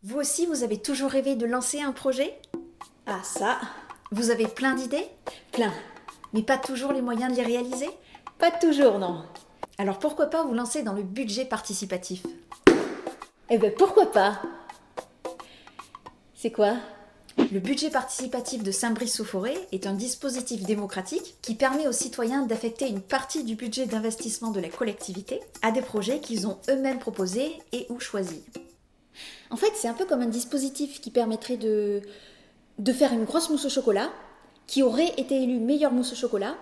Vous aussi, vous avez toujours rêvé de lancer un projet? Ah ça, Vous avez plein d'idées, plein. mais pas toujours les moyens de les réaliser? Pas toujours, non. Alors pourquoi pas vous lancer dans le budget participatif? Eh ben pourquoi pas? C'est quoi? Le budget participatif de Saint-Brice-sous-Forêt est un dispositif démocratique qui permet aux citoyens d'affecter une partie du budget d'investissement de la collectivité à des projets qu'ils ont eux-mêmes proposés et ou choisis. En fait, c'est un peu comme un dispositif qui permettrait de faire une grosse mousse au chocolat, qui aurait été élue meilleure mousse au chocolat,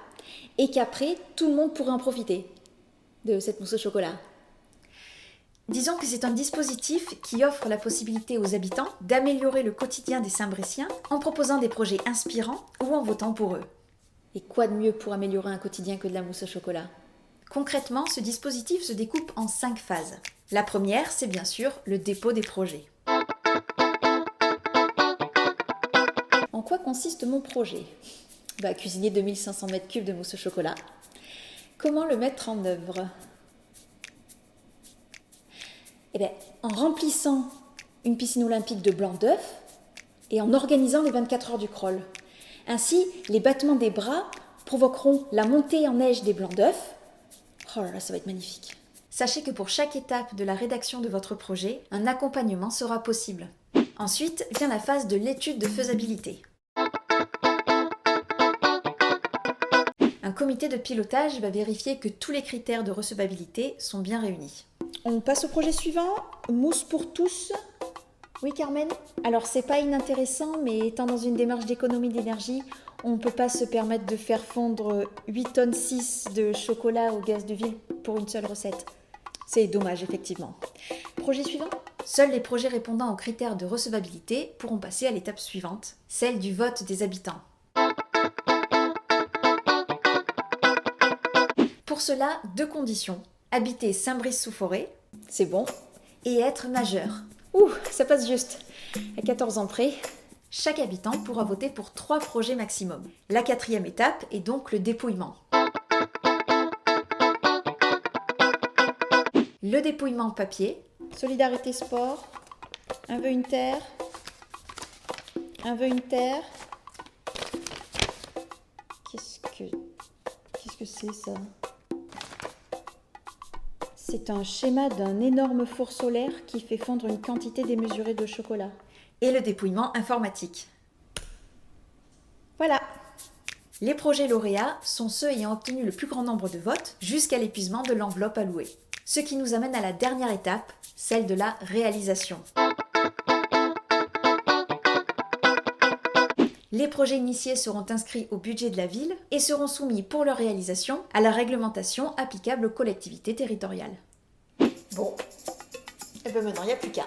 et qu'après, tout le monde pourrait en profiter de cette mousse au chocolat. Disons que c'est un dispositif qui offre la possibilité aux habitants d'améliorer le quotidien des Saint-Bréciens en proposant des projets inspirants ou en votant pour eux. Et quoi de mieux pour améliorer un quotidien que de la mousse au chocolat? Concrètement, ce dispositif se découpe en 5 phases. La première, c'est bien sûr le dépôt des projets. En quoi consiste mon projet? Cuisiner 2500 m3 de mousse au chocolat. Comment le mettre en œuvre? En remplissant une piscine olympique de blanc d'œuf et en organisant les 24 heures du crawl. Ainsi, les battements des bras provoqueront la montée en neige des blancs d'œufs. Oh là là, ça va être magnifique. Sachez que pour chaque étape de la rédaction de votre projet, un accompagnement sera possible. Ensuite vient la phase de l'étude de faisabilité. Un comité de pilotage va vérifier que tous les critères de recevabilité sont bien réunis. On passe au projet suivant, mousse pour tous. Oui Carmen? Alors c'est pas inintéressant, mais étant dans une démarche d'économie d'énergie, on ne peut pas se permettre de faire fondre 8 tonnes 6 de chocolat au gaz de ville pour une seule recette. C'est dommage effectivement. Projet suivant? Seuls les projets répondant aux critères de recevabilité pourront passer à l'étape suivante, celle du vote des habitants. Pour cela, 2 conditions. Habiter Saint-Brice-sous-Forêt, C'est bon. et être majeur. Ouh, ça passe juste. À 14 ans près. Chaque habitant pourra voter pour 3 projets maximum. La 4e étape est donc le dépouillement. Le dépouillement papier, Solidarité sport. Un vœu, une terre. Un vœu, une terre. Qu'est-ce que c'est ça? C'est un schéma d'un énorme four solaire qui fait fondre une quantité démesurée de chocolat. et le dépouillement informatique. Voilà. Les projets lauréats sont ceux ayant obtenu le plus grand nombre de votes jusqu'à l'épuisement de l'enveloppe allouée. Ce qui nous amène à la dernière étape, celle de la réalisation. Les projets initiés seront inscrits au budget de la ville et seront soumis pour leur réalisation à la réglementation applicable aux collectivités territoriales. Bon. Et bien maintenant, il n'y a plus qu'à.